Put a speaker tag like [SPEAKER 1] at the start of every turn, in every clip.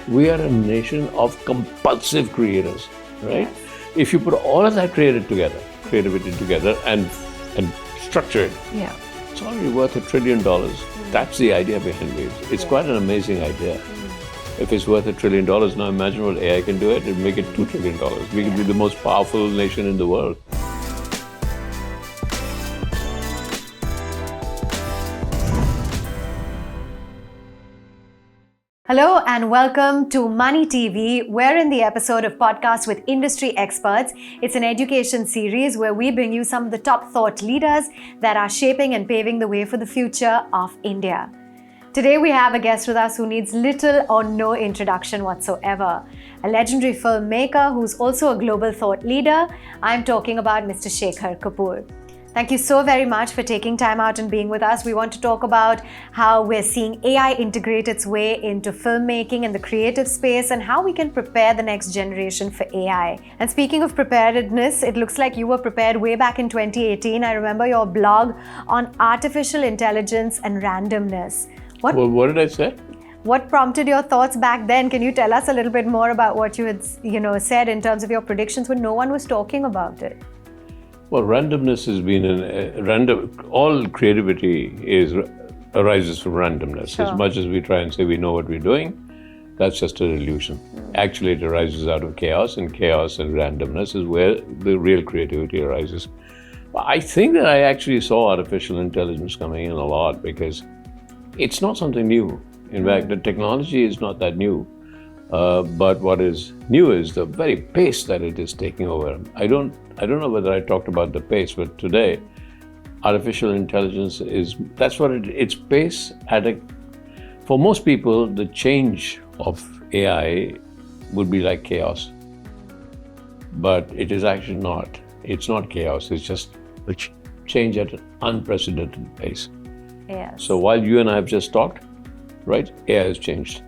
[SPEAKER 1] We are a nation of compulsive creators, right? If you put all of that creativity together and structure it, it's already worth $1 trillion. That's the idea behind Waves. It's quite an amazing idea. If it's worth $1 trillion, now imagine what AI can do it'll make it $2 trillion. We can be the most powerful nation in the world.
[SPEAKER 2] Hello and welcome to Money TV. We're in the episode of Podcast with Industry Experts. It's an education series where we bring you some of the top thought leaders that are shaping and paving the way for the future of India. Today we have a guest with us who needs little or no introduction whatsoever. A legendary filmmaker who's also a global thought leader. I'm talking about Mr. Shekhar Kapur. Thank you so very much for taking time out and being with us. We want to talk about how we're seeing AI integrate its way into filmmaking and the creative space and how we can prepare the next generation for AI. And speaking of preparedness, it looks like you were prepared way back in 2018. I remember your blog on artificial intelligence and randomness.
[SPEAKER 1] What did I say?
[SPEAKER 2] What prompted your thoughts back then? Can you tell us a little bit more about what you had, said in terms of your predictions when no one was talking about it?
[SPEAKER 1] Well, randomness has been all creativity arises from randomness. Sure. As much as we try and say we know what we're doing, that's just an illusion. Actually, it arises out of chaos, and randomness is where the real creativity arises. I think that I actually saw artificial intelligence coming in a lot because it's not something new. In fact, the technology is not that new. But what is new is the very pace that it is taking over. I don't know whether I talked about the pace, but today, artificial intelligence it's pace for most people, the change of AI would be like chaos. But it is actually not. It's not chaos, it's just a change at an unprecedented pace.
[SPEAKER 2] Yes.
[SPEAKER 1] So while you and I have just talked, right, AI has changed.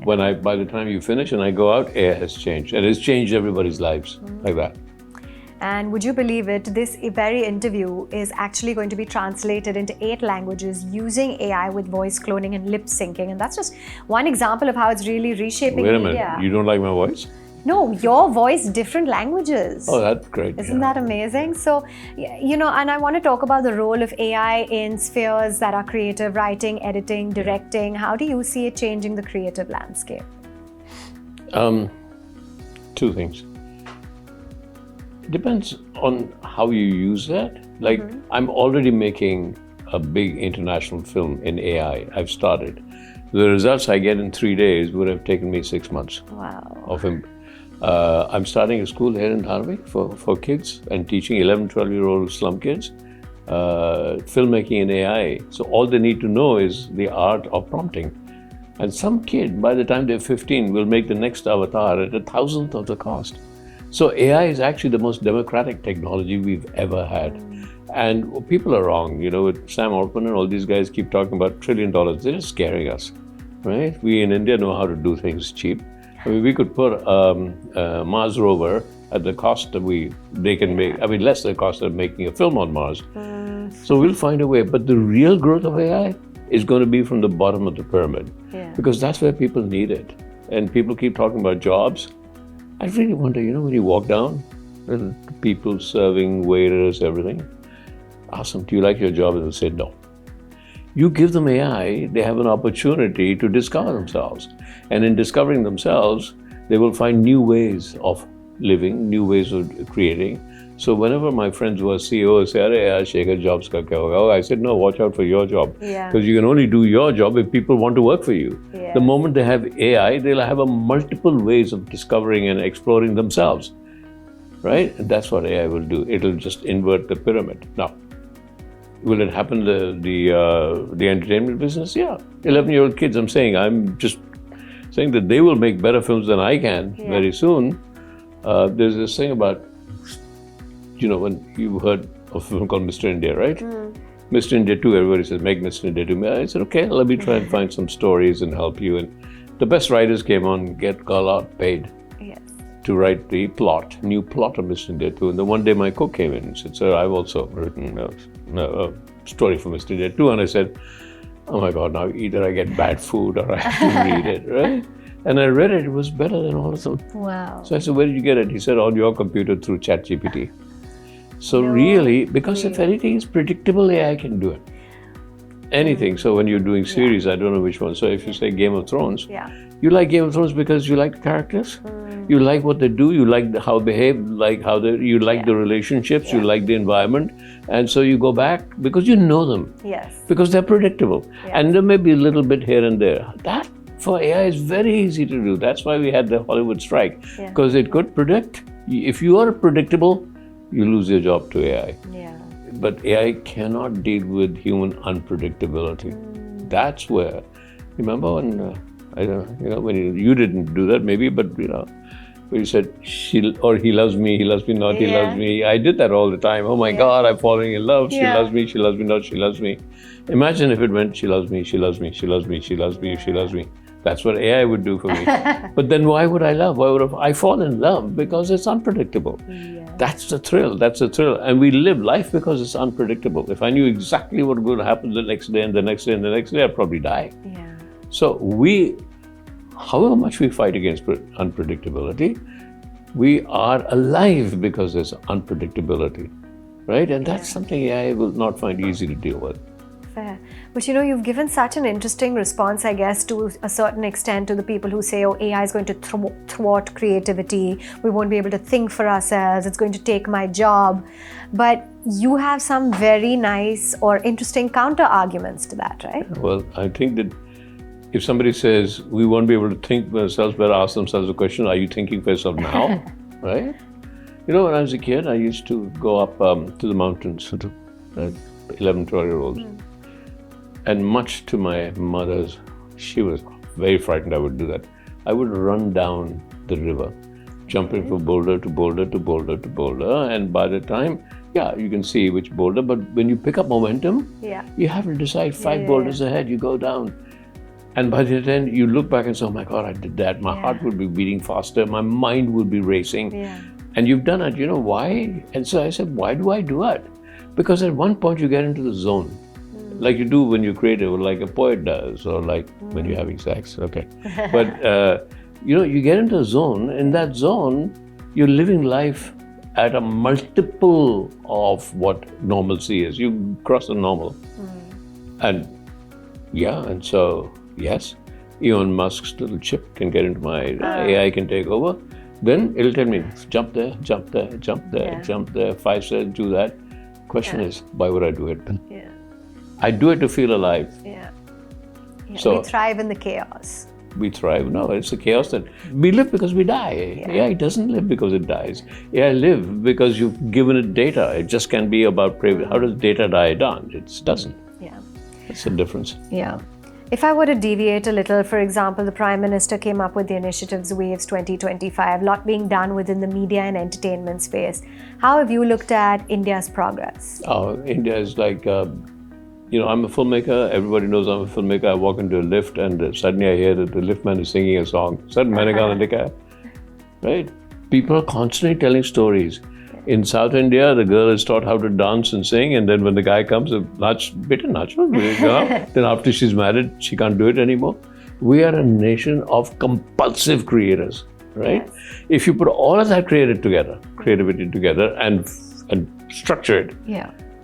[SPEAKER 1] By the time you finish and I go out, AI has changed. And it's changed everybody's lives like that.
[SPEAKER 2] And would you believe it, this very interview is actually going to be translated into 8 languages using AI with voice cloning and lip syncing. And that's just one example of how it's really reshaping media.
[SPEAKER 1] Wait a minute, you don't like my voice?
[SPEAKER 2] No, your voice, different languages.
[SPEAKER 1] Oh, that's great.
[SPEAKER 2] Isn't that amazing? So, and I want to talk about the role of AI in spheres that are creative, writing, editing, directing. How do you see it changing the creative landscape?
[SPEAKER 1] 2 things. It depends on how you use that. Like, I'm already making a big international film in AI. I've started. The results I get in 3 days would have taken me 6 months.
[SPEAKER 2] Wow.
[SPEAKER 1] Of him. I'm starting a school here in Dharwik for kids and teaching 11, 12-year-old slum kids filmmaking in AI. So all they need to know is the art of prompting. And some kid, by the time they're 15, will make the next avatar at 1,000th of the cost. So AI is actually the most democratic technology we've ever had. And people are wrong. With Sam Altman and all these guys keep talking about $1 trillion. They're just scaring us, right? We in India know how to do things cheap. I mean, we could put a Mars rover at the cost that they can make, less than the cost of making a film on Mars. So we'll find a way. But the real growth of AI is going to be from the bottom of the pyramid. Because that's where people need it. And people keep talking about jobs. I really wonder, when you walk down, and people serving, waiters, everything, ask them, do you like your job? And they'll say no. You give them AI, they have an opportunity to discover themselves. And in discovering themselves, they will find new ways of living, new ways of creating. So whenever my friends who are CEOs say, "Arey, Shekhar, jobs ka kya hoga?" I said, no, watch out for your job. Because you can only do your job if people want to work for you. The moment they have AI, they'll have multiple ways of discovering and exploring themselves. Right? And that's what AI will do. It'll just invert the pyramid. Now, will it happen the entertainment business? Yeah. 11-year-old kids, I'm just saying that they will make better films than I can very soon. There's this thing about, when you heard of a film called Mr. India, right? Mr. India 2, everybody says, make Mr. India 2. I said, okay, let me try and find some stories and help you. And the best writers came on, got a lot paid to write the new plot of Mr. India 2. And then one day my cook came in and said, sir, I've also written a story for Mr. India 2. And I said, oh my God, now either I get bad food or I have to read it, right? And I read it, it was better than all of them.
[SPEAKER 2] Wow.
[SPEAKER 1] So I said, where did you get it? He said, on your computer through ChatGPT. So really, because if anything is predictable, AI can do it. Anything. So when you're doing series, I don't know which one. So if you say Game of Thrones, you like Game of Thrones because you like the characters, you like what they do, you like how they behave, like how they, you like the relationships, you like the environment, and so you go back because you know them.
[SPEAKER 2] Yes.
[SPEAKER 1] Because they're predictable, and there may be a little bit here and there. That for AI is very easy to do. That's why we had the Hollywood strike, because it could predict. If you are predictable, you lose your job to AI. But AI cannot deal with human unpredictability. That's where, remember when, I don't know, when you didn't do that maybe, but when you said, he loves me not, he loves me. I did that all the time. Oh my God, I'm falling in love. She loves me not, she loves me. Imagine if it went, she loves me, she loves me, she loves me, she loves me, she loves me. That's what AI would do for me. But then why would I love? Why would I fall in love? Because it's unpredictable. That's the thrill. That's the thrill. And we live life because it's unpredictable. If I knew exactly what would happen the next day and the next day and the next day, I'd probably die. So however much we fight against unpredictability, we are alive because there's unpredictability, right? And that's something AI will not find easy to deal with.
[SPEAKER 2] Fair. But you've given such an interesting response, I guess, to a certain extent to the people who say, oh, AI is going to thwart creativity. We won't be able to think for ourselves. It's going to take my job. But you have some very nice or interesting counter arguments to that, right?
[SPEAKER 1] Well, I think that if somebody says we won't be able to think for ourselves, better ask themselves the question, are you thinking for yourself now? Right? When I was a kid, I used to go up to the mountains to 11, 12-year-olds. And much to my mother's, she was very frightened I would do that. I would run down the river, jumping from boulder to boulder to boulder to boulder. And by the time, you can see which boulder, but when you pick up momentum, you have to decide 5 boulders ahead, you go down. And by the end, you look back and say, oh my God, I did that. My heart would be beating faster. My mind would be racing. And you've done it, why? And so I said, why do I do it? Because at one point you get into the zone. Like you do when you're creative, or like a poet does, or like when you're having sex, okay. But, you get into a zone. In that zone, you're living life at a multiple of what normalcy is. You cross the normal. And so, yes, Elon Musk's little chip can get into my AI can take over. Then it'll tell me, jump there, jump there, jump there, jump there, 5 steps, do that. Question is, why would I do it? I do it to feel alive. So
[SPEAKER 2] we thrive in the chaos.
[SPEAKER 1] We thrive. No, it's the chaos that we live because we die. AI doesn't live because it dies. AI lives because you've given it data. It just can be about how does data die done? It doesn't. That's the difference.
[SPEAKER 2] If I were to deviate a little, for example, the Prime Minister came up with the initiatives Waves 2025, a lot being done within the media and entertainment space. How have you looked at India's progress?
[SPEAKER 1] India is like, I'm a filmmaker. Everybody knows I'm a filmmaker. I walk into a lift and suddenly I hear that the lift man is singing a song. Right? People are constantly telling stories. In South India, the girl is taught how to dance and sing, and then when the guy comes, then after she's married, she can't do it anymore. We are a nation of compulsive creators, right? If you put all of that creativity together and structure it,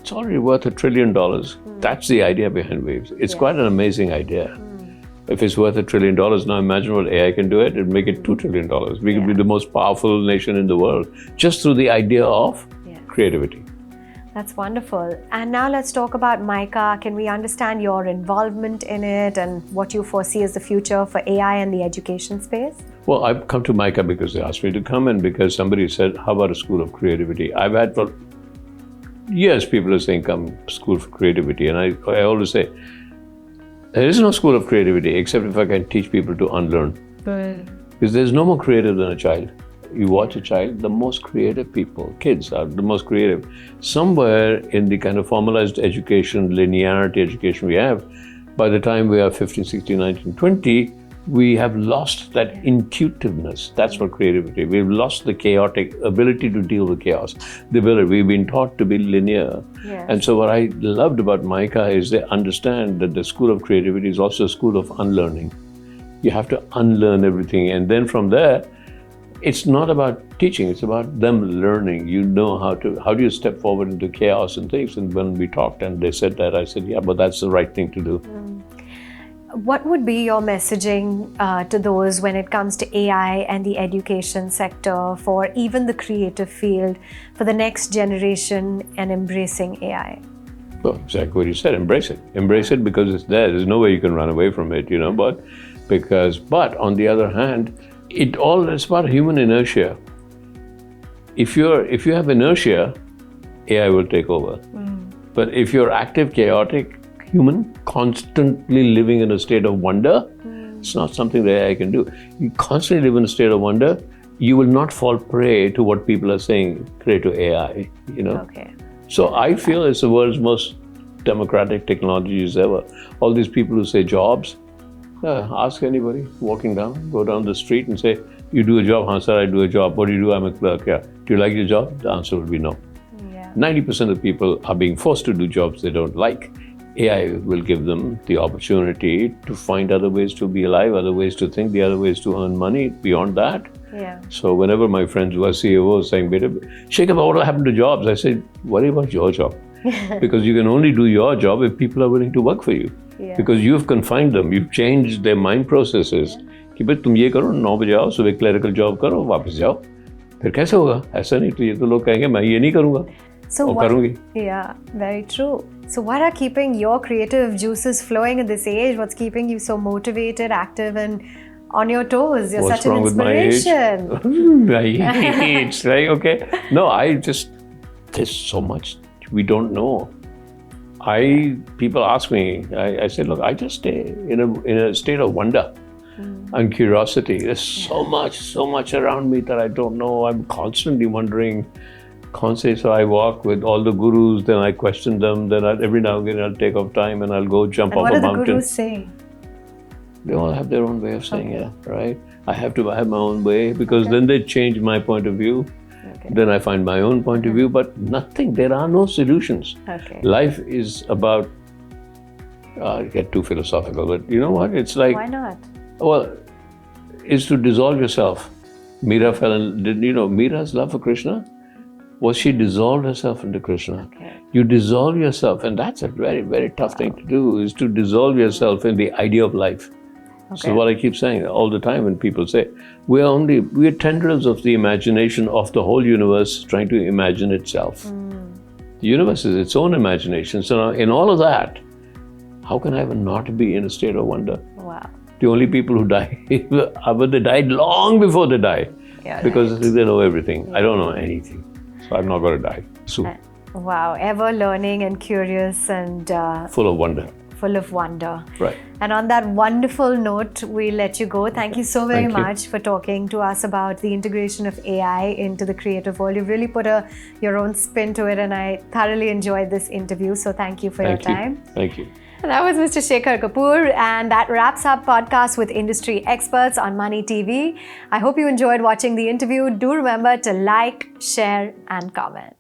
[SPEAKER 1] it's already worth $1 trillion. That's the idea behind Waves. It's quite an amazing idea. If it's worth $1 trillion, now imagine what AI can do it. It'd make it $2 trillion. We could be the most powerful nation in the world just through the idea of creativity.
[SPEAKER 2] That's wonderful. And now let's talk about MICA. Can we understand your involvement in it and what you foresee as the future for AI and the education space?
[SPEAKER 1] Well, I've come to MICA because they asked me to come and because somebody said, how about a school of creativity? I've had for years people are saying, come, school for creativity. And I always say, there is no school of creativity except if I can teach people to unlearn. Because there's no more creative than a child. You watch a child, the most creative people, kids are the most creative. Somewhere in the kind of formalized education, linearity education we have, by the time we are 15, 16, 19, 20, we have lost that intuitiveness. That's what creativity. We've lost the chaotic ability to deal with chaos. We've been taught to be linear. And so what I loved about MICA is they understand that the school of creativity is also a school of unlearning. You have to unlearn everything. And then from there, it's not about teaching, it's about them learning. You know how do you step forward into chaos and things. And when we talked and they said that, I said, yeah, but that's the right thing to do.
[SPEAKER 2] What would be your messaging to those when it comes to AI and the education sector, for even the creative field, for the next generation and embracing AI?
[SPEAKER 1] Well, exactly what you said, embrace it. Embrace it because it's there. There's no way you can run away from it, but on the other hand, it's about human inertia. If you have inertia, AI will take over. But if you're active, chaotic, human, constantly living in a state of wonder, it's not something that AI can do. You constantly live in a state of wonder, you will not fall prey to what people are saying, prey to AI,
[SPEAKER 2] Okay.
[SPEAKER 1] So I feel it's the world's most democratic technologies ever. All these people who say jobs, ask anybody walking down, go down the street and say, you do a job? Haan sir, I do a job. What do you do? I'm a clerk. Yeah. Do you like your job? The answer will be no.
[SPEAKER 2] Yeah.
[SPEAKER 1] 90% of people are being forced to do jobs they don't like. AI will give them the opportunity to find other ways to be alive, other ways to think, the other ways to earn money beyond that.
[SPEAKER 2] Yeah.
[SPEAKER 1] So whenever my friends who are CEOs saying, Shekhar, what will happen to jobs? I say, worry about your job. Because you can only do your job if people are willing to work for you.
[SPEAKER 2] Yeah.
[SPEAKER 1] Because you've confined them, you've changed their mind processes. कि भाई तुम ये करो, 9 बजे आओ, सुबह clerical job करो, वापस जाओ. फिर कैसे होगा? ऐसा नहीं, तो ये तो लोग कहेंगे मैं ये नहीं करूँगा.
[SPEAKER 2] So करूँगी. Yeah, very true. So what are keeping your creative juices flowing at this age? What's keeping you so motivated, active, and on your toes? You're such an inspiration.
[SPEAKER 1] What's wrong with my age? It's like, okay. No, there's so much we don't know. People ask me, I said, look, I just stay in a state of wonder and curiosity. There's so much around me that I don't know. I'm constantly wondering. So I walk with all the gurus, then I question them, then every now and again I'll take off time and I'll go jump off a mountain.
[SPEAKER 2] What do the gurus say?
[SPEAKER 1] They all have their own way of saying it, right? I have to have my own way because then they change my point of view. Okay. Then I find my own point of view, but there are no solutions.
[SPEAKER 2] Okay.
[SPEAKER 1] Life is about, get too philosophical, but you know what? It's like...
[SPEAKER 2] Why not?
[SPEAKER 1] Well, it's to dissolve yourself. Meera Meera's love for Krishna was she dissolved herself into Krishna.
[SPEAKER 2] Okay.
[SPEAKER 1] You dissolve yourself, and that's a very, very tough thing to do, is to dissolve yourself in the idea of life. Okay. So what I keep saying all the time when people say, we are tendrils of the imagination of the whole universe trying to imagine itself. The universe is its own imagination. So now in all of that, how can I not be in a state of wonder?
[SPEAKER 2] Wow.
[SPEAKER 1] The only people who die, but they died long before they die.
[SPEAKER 2] Yeah,
[SPEAKER 1] because they know everything. Yeah. I don't know anything. So I'm not going to die soon.
[SPEAKER 2] Wow, ever learning and curious and...
[SPEAKER 1] full of wonder.
[SPEAKER 2] Full of wonder.
[SPEAKER 1] Right.
[SPEAKER 2] And on that wonderful note, we'll let you go. Thank you so very much for talking to us about the integration of AI into the creative world. You've really put your own spin to it, and I thoroughly enjoyed this interview. So thank you for your time.
[SPEAKER 1] Thank you.
[SPEAKER 2] And that was Mr. Shekhar Kapur, and that wraps up podcast with industry experts on Money TV. I hope you enjoyed watching the interview. Do remember to like, share, and comment.